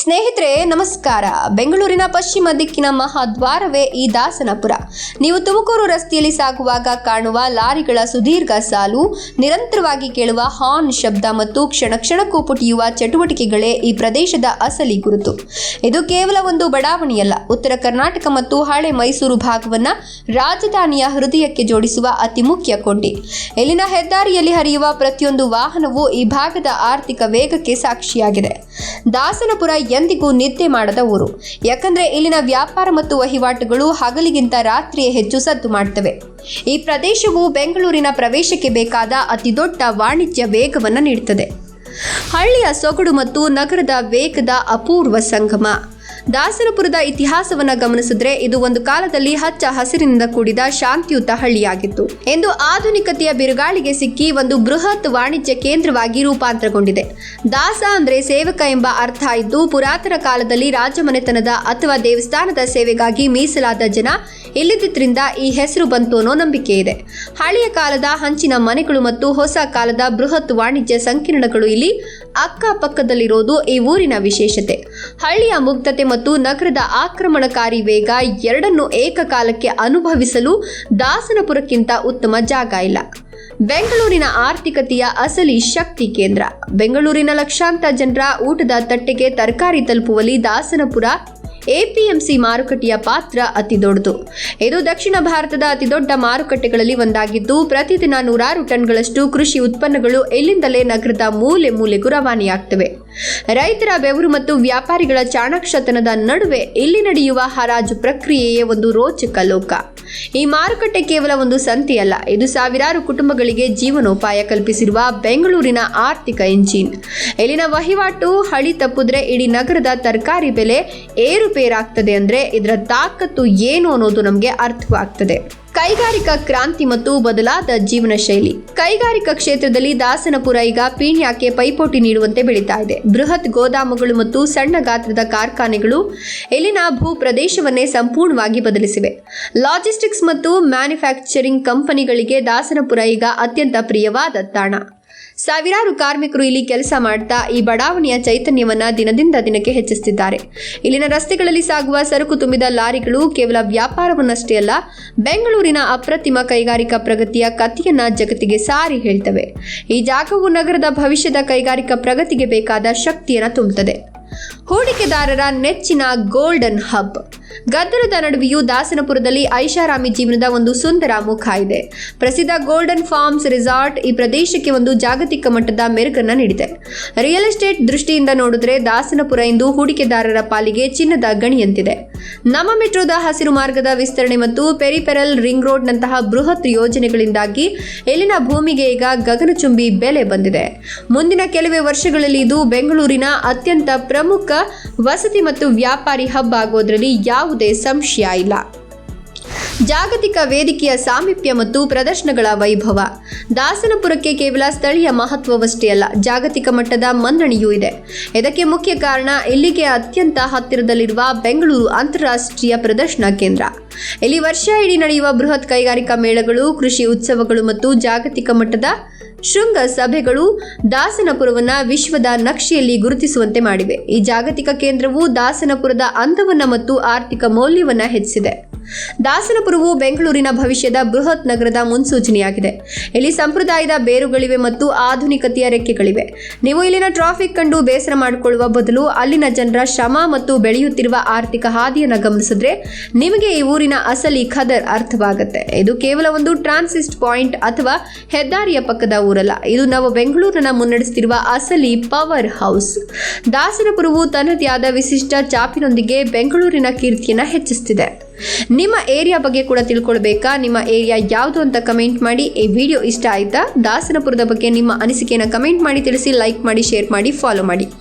ಸ್ನೇಹಿತರೆ ನಮಸ್ಕಾರ. ಬೆಂಗಳೂರಿನ ಪಶ್ಚಿಮ ದಿಕ್ಕಿನ ಮಹಾದ್ವಾರವೇ ಈ ದಾಸನಪುರ. ನೀವು ತುಮಕೂರು ರಸ್ತೆಯಲ್ಲಿ ಸಾಗುವಾಗ ಕಾಣುವ ಲಾರಿಗಳ ಸುದೀರ್ಘ ಸಾಲು, ನಿರಂತರವಾಗಿ ಕೇಳುವ ಹಾರ್ನ್ ಶಬ್ದ ಮತ್ತು ಕ್ಷಣ ಕ್ಷಣಕ್ಕೂ ಪುಟಿಯುವ ಚಟುವಟಿಕೆಗಳೇ ಈ ಪ್ರದೇಶದ ಅಸಲಿ ಗುರುತು. ಇದು ಕೇವಲ ಒಂದು ಬಡಾವಣೆಯಲ್ಲ, ಉತ್ತರ ಕರ್ನಾಟಕ ಮತ್ತು ಹಳೆ ಮೈಸೂರು ಭಾಗವನ್ನ ರಾಜಧಾನಿಯ ಹೃದಯಕ್ಕೆ ಜೋಡಿಸುವ ಅತಿ ಮುಖ್ಯ ಕೊಂಡಿ. ಇಲ್ಲಿನ ಹೆದ್ದಾರಿಯಲ್ಲಿ ಹರಿಯುವ ಪ್ರತಿಯೊಂದು ವಾಹನವೂ ಈ ಭಾಗದ ಆರ್ಥಿಕ ವೇಗಕ್ಕೆ ಸಾಕ್ಷಿಯಾಗಿದೆ. ದಾಸನಪುರ ಎಂದಿಗೂ ನಿದ್ದೆ ಮಾಡದ ಊರು. ಯಾಕಂದ್ರೆ ಇಲ್ಲಿನ ವ್ಯಾಪಾರ ಮತ್ತು ವಹಿವಾಟುಗಳು ಹಗಲಿಗಿಂತ ರಾತ್ರಿಯೇ ಹೆಚ್ಚು ಸದ್ದು ಮಾಡ್ತವೆ. ಈ ಪ್ರದೇಶವು ಬೆಂಗಳೂರಿನ ಪ್ರವೇಶಕ್ಕೆ ಬೇಕಾದ ಅತಿ ದೊಡ್ಡ ವಾಣಿಜ್ಯ ವೇಗವನ್ನು ನೀಡುತ್ತದೆ. ಹಳ್ಳಿಯ ಸೊಗಡು ಮತ್ತು ನಗರದ ವೇಗದ ಅಪೂರ್ವ ಸಂಗಮ. ದಾಸನಪುರದ ಇತಿಹಾಸವನ್ನು ಗಮನಿಸಿದ್ರೆ ಇದು ಒಂದು ಕಾಲದಲ್ಲಿ ಹಚ್ಚ ಹಸಿರಿನಿಂದ ಕೂಡಿದ ಶಾಂತಿಯುತ ಹಳ್ಳಿಯಾಗಿತ್ತು. ಎಂದು ಆಧುನಿಕತೆಯ ಬಿರುಗಾಳಿಗೆ ಸಿಕ್ಕಿ ಒಂದು ಬೃಹತ್ ವಾಣಿಜ್ಯ ಕೇಂದ್ರವಾಗಿ ರೂಪಾಂತರಗೊಂಡಿದೆ. ದಾಸ ಅಂದ್ರೆ ಸೇವಕ ಎಂಬ ಅರ್ಥ ಇದ್ದು, ಪುರಾತನ ಕಾಲದಲ್ಲಿ ರಾಜಮನೆತನದ ಅಥವಾ ದೇವಸ್ಥಾನದ ಸೇವೆಗಾಗಿ ಮೀಸಲಾದ ಜನ ಇಲ್ಲಿದ್ದರಿಂದ ಈ ಹೆಸರು ಬಂತು ಅನ್ನೋ ನಂಬಿಕೆ ಇದೆ. ಹಳೆಯ ಕಾಲದ ಹಂಚಿನ ಮನೆಗಳು ಮತ್ತು ಹೊಸ ಕಾಲದ ಬೃಹತ್ ವಾಣಿಜ್ಯ ಸಂಕೀರ್ಣಗಳು ಇಲ್ಲಿ ಅಕ್ಕಪಕ್ಕದಲ್ಲಿರೋದು ಈ ಊರಿನ ವಿಶೇಷತೆ. ಹಳ್ಳಿಯ ಮುಗ್ಧತೆ ಮತ್ತು ನಗರದ ಆಕ್ರಮಣಕಾರಿ ವೇಗ ಎರಡನ್ನೂ ಏಕಕಾಲಕ್ಕೆ ಅನುಭವಿಸಲು ದಾಸನಪುರಕ್ಕಿಂತ ಉತ್ತಮ ಜಾಗ ಇಲ್ಲ. ಬೆಂಗಳೂರಿನ ಆರ್ಥಿಕತೆಯ ಅಸಲಿ ಶಕ್ತಿ ಕೇಂದ್ರ. ಬೆಂಗಳೂರಿನ ಲಕ್ಷಾಂತರ ಜನರ ಊಟದ ತಟ್ಟೆಗೆ ತರಕಾರಿ ತಲುಪುವಲ್ಲಿ ದಾಸನಪುರ ಎಪಿಎಂಸಿ ಮಾರುಕಟ್ಟೆಯ ಪಾತ್ರ ಅತಿ ದೊಡ್ಡದು. ಇದು ದಕ್ಷಿಣ ಭಾರತದ ಅತಿ ದೊಡ್ಡ ಮಾರುಕಟ್ಟೆಗಳಲ್ಲಿ ಒಂದಾಗಿದ್ದು, ಪ್ರತಿದಿನ ನೂರಾರು ಟನ್ಗಳಷ್ಟು ಕೃಷಿ ಉತ್ಪನ್ನಗಳು ಇಲ್ಲಿಂದಲೇ ನಗರದ ಮೂಲೆ ಮೂಲೆಗೂ ರವಾನೆಯಾಗ್ತವೆ. ರೈತರ ಬೆವರು ಮತ್ತು ವ್ಯಾಪಾರಿಗಳ ಚಾಣಾಕ್ಷತನದ ನಡುವೆ ಇಲ್ಲಿ ನಡೆಯುವ ಹರಾಜು ಪ್ರಕ್ರಿಯೆಯೇ ಒಂದು ರೋಚಕ ಲೋಕ. ಈ ಮಾರುಕಟ್ಟೆ ಕೇವಲ ಒಂದು ಸಂತೆಯಲ್ಲ, ಇದು ಸಾವಿರಾರು ಕುಟುಂಬಗಳಿಗೆ ಜೀವನೋಪಾಯ ಕಲ್ಪಿಸಿರುವ ಬೆಂಗಳೂರಿನ ಆರ್ಥಿಕ ಇಂಜಿನ್. ಇಲ್ಲಿನ ವಹಿವಾಟು ಹಳಿ ತಪ್ಪಿದ್ರೆ ಇಡೀ ನಗರದ ತರಕಾರಿ ಬೆಲೆ ಏರುಪೇರಾಗ್ತದೆ ಅಂದ್ರೆ ಇದರ ತಾಕತ್ತು ಏನು ಅನ್ನೋದು ನಮಗೆ ಅರ್ಥವಾಗ್ತದೆ. ಕೈಗಾರಿಕಾ ಕ್ರಾಂತಿ ಮತ್ತು ಬದಲಾದ ಜೀವನ ಶೈಲಿ. ಕೈಗಾರಿಕಾ ಕ್ಷೇತ್ರದಲ್ಲಿ ದಾಸನಪುರ ಈಗ ಪೀಣ್ಯಕ್ಕೆ ಪೈಪೋಟಿ ನೀಡುವಂತೆ ಬೆಳೀತಾ ಇದೆ. ಬೃಹತ್ ಗೋದಾಮುಗಳು ಮತ್ತು ಸಣ್ಣ ಗಾತ್ರದ ಕಾರ್ಖಾನೆಗಳು ಇಲ್ಲಿನ ಭೂ ಪ್ರದೇಶವನ್ನೇ ಸಂಪೂರ್ಣವಾಗಿ ಬದಲಿಸಿವೆ. ಲಾಜಿಸ್ಟಿಕ್ಸ್ ಮತ್ತು ಮ್ಯಾನುಫ್ಯಾಕ್ಚರಿಂಗ್ ಕಂಪನಿಗಳಿಗೆ ದಾಸನಪುರ ಈಗ ಅತ್ಯಂತ ಪ್ರಿಯವಾದ ತಾಣ. ಸಾವಿರಾರು ಕಾರ್ಮಿಕರು ಇಲ್ಲಿ ಕೆಲಸ ಮಾಡ್ತಾ ಈ ಬಡಾವಣೆಯ ಚೈತನ್ಯವನ್ನ ದಿನದಿಂದ ದಿನಕ್ಕೆ ಹೆಚ್ಚಿಸುತ್ತಿದ್ದಾರೆ. ಇಲ್ಲಿನ ರಸ್ತೆಗಳಲ್ಲಿ ಸಾಗುವ ಸರಕು ತುಂಬಿದ ಲಾರಿಗಳು ಕೇವಲ ವ್ಯಾಪಾರವನ್ನಷ್ಟೇ ಅಲ್ಲ, ಬೆಂಗಳೂರಿನ ಅಪ್ರತಿಮ ಕೈಗಾರಿಕಾ ಪ್ರಗತಿಯ ಕಥೆಯನ್ನ ಜಗತ್ತಿಗೆ ಸಾರಿ ಹೇಳ್ತವೆ. ಈ ಜಾಗವು ನಗರದ ಭವಿಷ್ಯದ ಕೈಗಾರಿಕಾ ಪ್ರಗತಿಗೆ ಬೇಕಾದ ಶಕ್ತಿಯನ್ನ ತುಂಬುತ್ತದೆ. ಹೂಡಿಕೆದಾರರ ನೆಚ್ಚಿನ ಗೋಲ್ಡನ್ ಹಬ್. ಗದ್ದಲದ ನಡುವೆಯೂ ದಾಸನಪುರದಲ್ಲಿ ಐಷಾರಾಮಿ ಜೀವನದ ಒಂದು ಸುಂದರ ಮುಖ ಇದೆ. ಪ್ರಸಿದ್ಧ ಗೋಲ್ಡನ್ ಫಾರ್ಮ್ಸ್ ರೆಸಾರ್ಟ್ ಈ ಪ್ರದೇಶಕ್ಕೆ ಒಂದು ಜಾಗತಿಕ ಮಟ್ಟದ ಮೆರುಗನ್ನ ನೀಡಿದೆ. ರಿಯಲ್ ಎಸ್ಟೇಟ್ ದೃಷ್ಟಿಯಿಂದ ನೋಡಿದ್ರೆ ದಾಸನಪುರ ಇಂದು ಹೂಡಿಕೆದಾರರ ಪಾಲಿಗೆ ಚಿನ್ನದ ಗಣಿಯಂತಿದೆ. ನಮ್ಮ ಮೆಟ್ರೋದ ಹಸಿರು ಮಾರ್ಗದ ವಿಸ್ತರಣೆ ಮತ್ತು ಪೆರಿಫೆರಲ್ ರಿಂಗ್ ರೋಡ್ ನಂತಹ ಬೃಹತ್ ಯೋಜನೆಗಳಿಂದಾಗಿ ಇಲ್ಲಿನ ಭೂಮಿಗೆ ಈಗ ಗಗನಚುಂಬಿ ಬೆಲೆ ಬಂದಿದೆ. ಮುಂದಿನ ಕೆಲವೇ ವರ್ಷಗಳಲ್ಲಿ ಇದು ಬೆಂಗಳೂರಿನ ಅತ್ಯಂತ ಪ್ರಮುಖ ವಸತಿ ಮತ್ತು ವ್ಯಾಪಾರಿ ಹಬ್ ಆಗೋದ್ರಲ್ಲಿ ಯಾವುದೇ ಸಂಶಯ ಇಲ್ಲ. ಜಾಗತಿಕ ವೇದಿಕೆಯ ಸಾಮೀಪ್ಯ ಮತ್ತು ಪ್ರದರ್ಶನಗಳ ವೈಭವ. ದಾಸನಪುರಕ್ಕೆ ಕೇವಲ ಸ್ಥಳೀಯ ಮಹತ್ವವಷ್ಟೇ ಅಲ್ಲ, ಜಾಗತಿಕ ಮಟ್ಟದ ಮನ್ನಣೆಯೂ ಇದೆ. ಇದಕ್ಕೆ ಮುಖ್ಯ ಕಾರಣ ಇಲ್ಲಿಗೆ ಅತ್ಯಂತ ಹತ್ತಿರದಲ್ಲಿರುವ ಬೆಂಗಳೂರು ಅಂತಾರಾಷ್ಟ್ರೀಯ ಪ್ರದರ್ಶನ ಕೇಂದ್ರ. ಇಲ್ಲಿ ವರ್ಷ ಇಡೀ ನಡೆಯುವ ಬೃಹತ್ ಕೈಗಾರಿಕಾ ಮೇಳಗಳು, ಕೃಷಿ ಉತ್ಸವಗಳು ಮತ್ತು ಜಾಗತಿಕ ಮಟ್ಟದ ಶೃಂಗ ಸಭೆಗಳು ದಾಸನಪುರವನ್ನ ವಿಶ್ವದ ನಕ್ಷೆಯಲ್ಲಿ ಗುರುತಿಸುವಂತೆ ಮಾಡಿವೆ. ಈ ಜಾಗತಿಕ ಕೇಂದ್ರವು ದಾಸನಪುರದ ಅಂದವನ್ನ ಮತ್ತು ಆರ್ಥಿಕ ಮೌಲ್ಯವನ್ನ ಹೆಚ್ಚಿಸಿದೆ. ದಾಸನಪುರವು ಬೆಂಗಳೂರಿನ ಭವಿಷ್ಯದ ಬೃಹತ್ ನಗರದ ಮುನ್ಸೂಚನೆಯಾಗಿದೆ. ಇಲ್ಲಿ ಸಂಪ್ರದಾಯದ ಬೇರುಗಳಿವೆ ಮತ್ತು ಆಧುನಿಕತೆಯ ರೆಕ್ಕೆಗಳಿವೆ. ನೀವು ಇಲ್ಲಿನ ಟ್ರಾಫಿಕ್ ಕಂಡು ಬೇಸರ ಮಾಡಿಕೊಳ್ಳುವ ಬದಲು ಅಲ್ಲಿನ ಜನರ ಶ್ರಮ ಮತ್ತು ಬೆಳೆಯುತ್ತಿರುವ ಆರ್ಥಿಕ ಹಾದಿಯನ್ನು ಗಮನಿಸಿದ್ರೆ ನಿಮಗೆ ಈ ಊರಿನ ಅಸಲಿ ಖದರ್ ಅರ್ಥವಾಗುತ್ತೆ. ಇದು ಕೇವಲ ಒಂದು ಟ್ರಾನ್ಸಿಸ್ಟ್ ಪಾಯಿಂಟ್ ಅಥವಾ ಹೆದ್ದಾರಿಯ ಪಕ್ಕದ ಊರಲ್ಲ, ಇದು ನಾವು ಬೆಂಗಳೂರನ್ನ ಮುನ್ನಡೆಸುತ್ತಿರುವ ಅಸಲಿ ಪವರ್ ಹೌಸ್. ದಾಸನಪುರವು ತನ್ನದೇ ಆದ ವಿಶಿಷ್ಟ ಚಾಪಿನೊಂದಿಗೆ ಬೆಂಗಳೂರಿನ ಕೀರ್ತಿಯನ್ನ ಹೆಚ್ಚಿಸುತ್ತಿದೆ. ನಿಮ್ಮ ಏರಿಯಾ ಬಗ್ಗೆ ಕೂಡ ತಿಳ್ಕೊಳ್ಬೇಕಾ? ನಿಮ್ಮ ಏರಿಯಾ ಯಾವುದು ಅಂತ ಕಮೆಂಟ್ ಮಾಡಿ. ಈ ವಿಡಿಯೋ ಇಷ್ಟ ಆಯ್ತಾ? ದಾಸನಪುರದ ಬಗ್ಗೆ ನಿಮ್ಮ ಅನಿಸಿಕೆಯನ್ನು ಕಮೆಂಟ್ ಮಾಡಿ ತಿಳಿಸಿ. ಲೈಕ್ ಮಾಡಿ, ಶೇರ್ ಮಾಡಿ, ಫಾಲೋ ಮಾಡಿ.